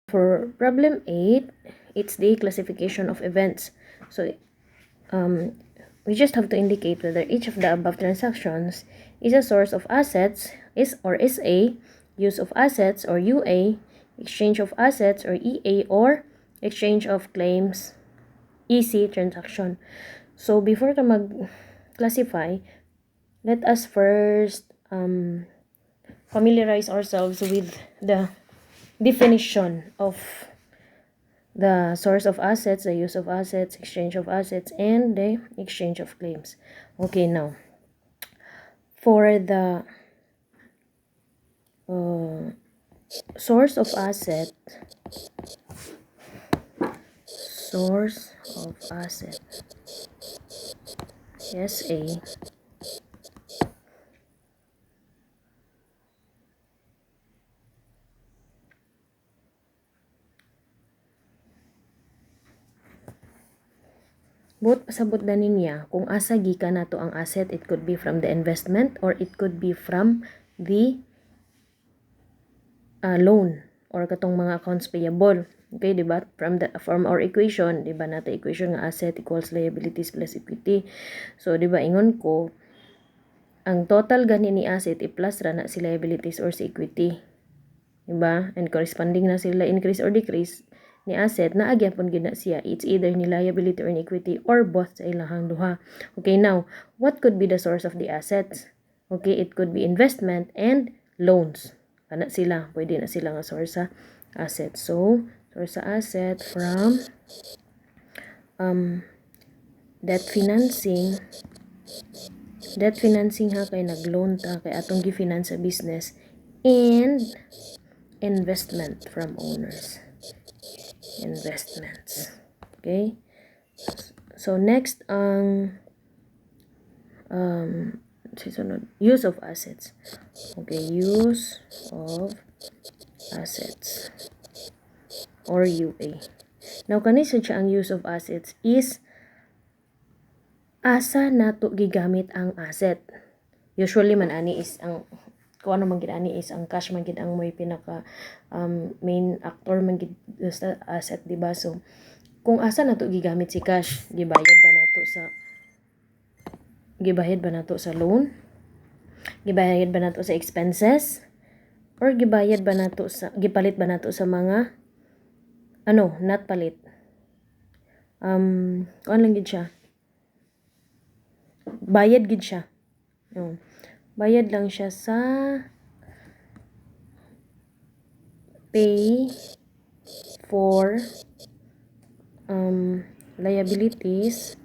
For problem 8, it's the classification of events. So we just have to indicate whether each of the above transactions is a source of assets, is or SA, use of assets or UA, exchange of assets or EA, or exchange of claims, EC transaction. So before to mag-classify, let us first familiarize ourselves with the definition of the source of assets, the use of assets, exchange of assets, and the exchange of claims. Okay, now, for the source of asset, SA, both pasabot na niya kung asa gikan nato ang asset. It could be from the investment or it could be from the loan or katong mga accounts payable. Okay, di ba? From our equation, di ba nato equation nga asset equals liabilities plus equity. So, di ba ingon ko ang total gani ni asset i-plus ra na si liabilities or si equity. Di ba? And corresponding na sila increase or decrease ni asset na agyapon gid na siya. It's either ni liability or ni equity or both sa ilahang duha. Okay, now, what could be the source of the assets? Okay, it could be investment and loans. Kana sila, pwede na sila nga source sa asset. So, source sa asset from debt financing ha, kay nag-loan ta kay atong gi-finance sa business, and investment from owners. Investments. Okay? So next ang use of assets. Okay, use of assets or UA. Now kanisa siya ang use of assets is asa nato gigamit ang asset. Usually man ani is ang kung ano man gid ani is ang cash man gid ang may pinaka main actor man gid sa asset, di ba? So kung asa nato gigamit si cash, gibayad ba nato sa loan? Gibayad ba nato sa expenses? Or gipalit ba nato sa mga not palit. Ano lang gid siya? Bayad gid siya. Bayad lang siya sa pay for liabilities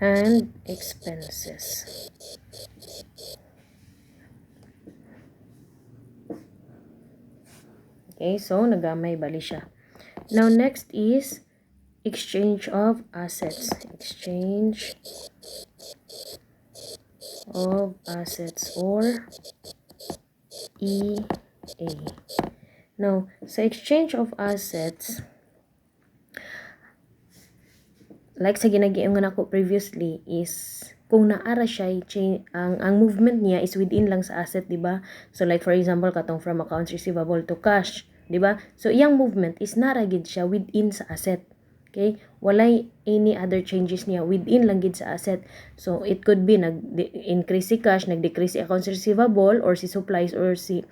and expenses. Okay, so nagamay bali siya. Now next is exchange of assets. Exchange of assets or EA. Now, sa exchange of assets, like sa ginagiyon nga nako previously is kung naara siya ang movement niya is within lang sa asset, di ba? So like for example katong from accounts receivable to cash, di ba? So iyang movement is naragid siya within sa asset. Okay? Walay any other changes niya within lang gid sa asset. So it could be nag-increase si cash, nag-decrease si accounts receivable or si supplies or si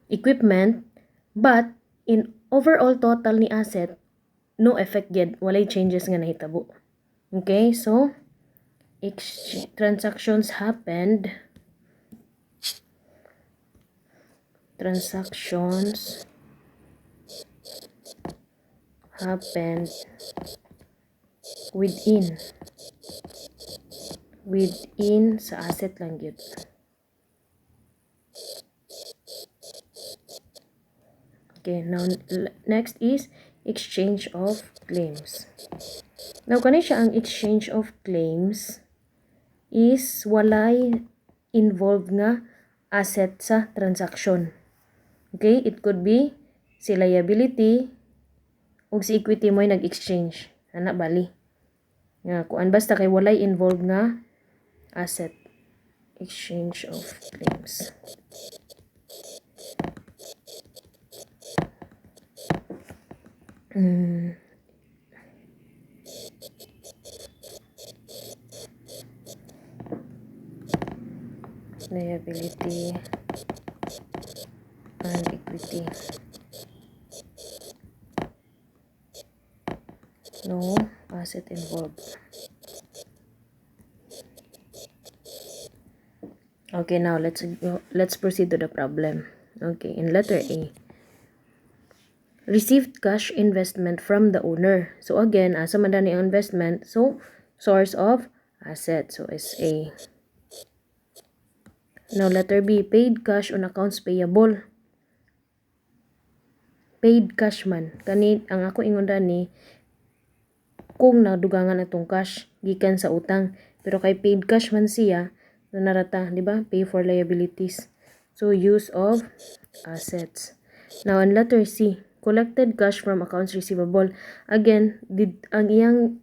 equipment, but in overall total ni asset no effect yet, walay changes nga nahitabo. Okay, so transactions happened within sa asset lang yun. Okay, now next is exchange of claims. Now kani siya ang exchange of claims is walay involved nga asset sa transaction. Okay, it could be si liability ug si equity mo'y nag-exchange. Ana bali. Nga kuan basta kay walay involved nga asset. Exchange of claims. liability and equity. No asset involved. Okay, now let's proceed to the problem. Okay, in letter A, received cash investment from the owner. So again, asa man dani ang investment? So source of asset. So SA. Now letter B, paid cash on accounts payable. Paid cash man. Kani ang ako ingon dani kung nadugangan atong cash gikan sa utang. Pero kay paid cash man siya, so narata, di ba? Pay for liabilities. So use of assets. Now in letter C, collected cash from accounts receivable. Again, ang iyang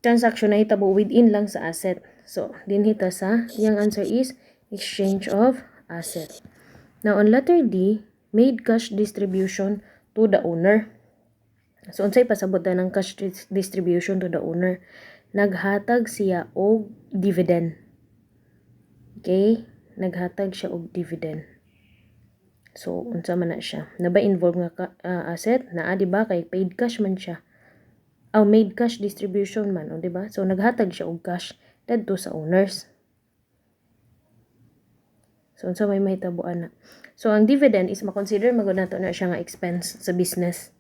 transaction na hitabo within lang sa asset. So dinhita sa iyang answer is exchange of asset. Now on letter D, made cash distribution to the owner. So unsay pasabot ng cash distribution to the owner? Naghatag siya og dividend. Okay? Naghatag siya og dividend. So unsa man na siya? Na ba involve nga asset? Naa di ba kay paid cash man siya. Made cash distribution man, di ba? So naghatag siya og cash dadto sa owners. So unsa may mahitabuan na. So ang dividend is makonsider magud nato na siya nga expense sa business.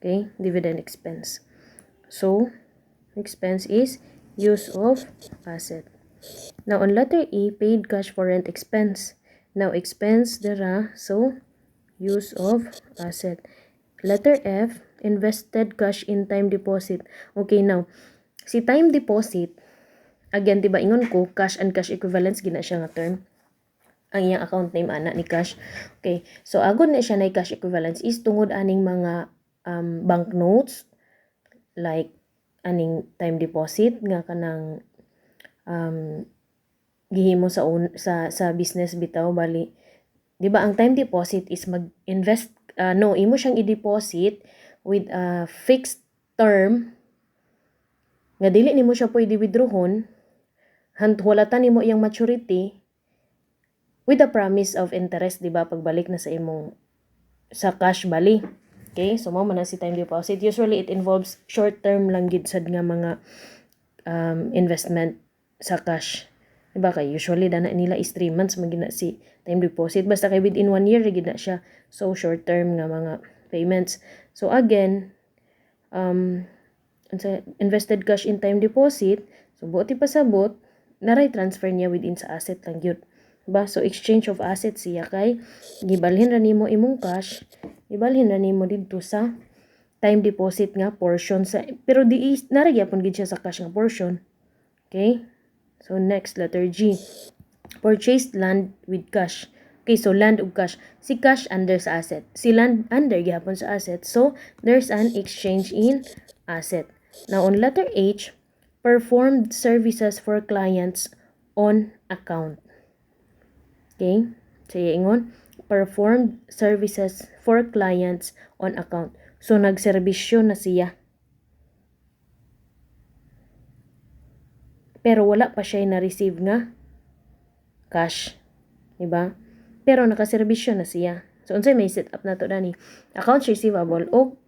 Okay? Dividend expense. So, expense is use of asset. Now, on letter E, paid cash for rent expense. Now, expense dara, so, use of asset. Letter F, invested cash in time deposit. Okay, now, si time deposit, again, diba, ingon ko, cash and cash equivalents, gina siya nga term. Ang iyang account name, ana, ni cash. Okay, so, agod na siya na cash equivalents is tungod aning mga banknotes, like aning time deposit nga kanang gihimo sa business bitaw bali, di ba ang time deposit is mag-invest imo siyang i-deposit with a fixed term nga dili nimo siya pwede withdrawon hulatan nimo iyang maturity with a promise of interest, di ba, pagbalik na sa cash bali. Okay, so mao man na si time deposit. Usually it involves short term lang gid sad nga mga investment sa cash. Diba kay usually dana nila is 3 months magina si time deposit, basta kay within 1 year gid na siya. So short term nga mga payments. So again, invested cash in time deposit, so buot ipasabot naray transfer niya within sa asset lang gyud. Diba? So exchange of assets siya kay gibalhin ra nimo imong cash, ibalhin na nimo didto sa time deposit nga portion sa, pero di nara gyapon gid siya sa cash nga portion. Okay? So next, letter G. Purchased land with cash. Okay, so land ug cash. Si cash under sa asset. Si land under gyapon sa asset. So there's an exchange in asset. Now on letter H, performed services for clients on account. Okay? So ingon, performed services for clients on account. So, nagserbisyo na siya. Pero wala pa siya na-receive nga cash. Diba? Pero nakaserbisyo na siya. So, unsay may set up na to dani? Accounts receivable o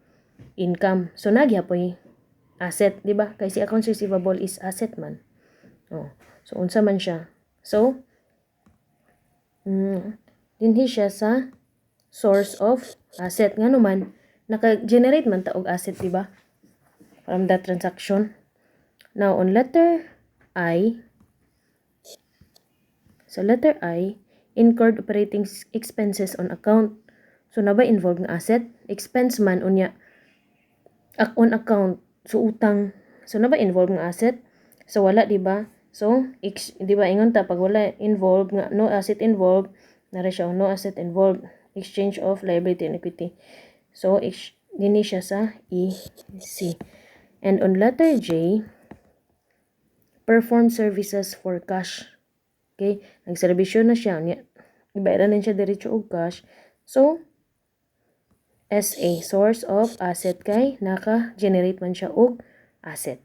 income. So, nagyapoy asset. Diba? Kasi accounts receivable is asset man. Oh. So, unsa man siya? So, dinhi siya sa source of asset. Nga naman, naka-generate man ta og asset, diba? From that transaction. Now, on letter I, sa letter I, incurred operating expenses on account. So, na ba involved ng asset? Expense man, unya, on account. So, utang. So, na ba involved ng asset? So, wala, diba? So, diba, ingon ta, pag wala involved, nga, no asset involved, nara siya, no asset involved, exchange of liability and equity. So, dini siya sa EC. And on letter J, perform services for cash. Okay? Nagserbisyo na siya. Ibayaran din siya diretso og cash. So, SA, source of asset kay naka-generate man siya og asset.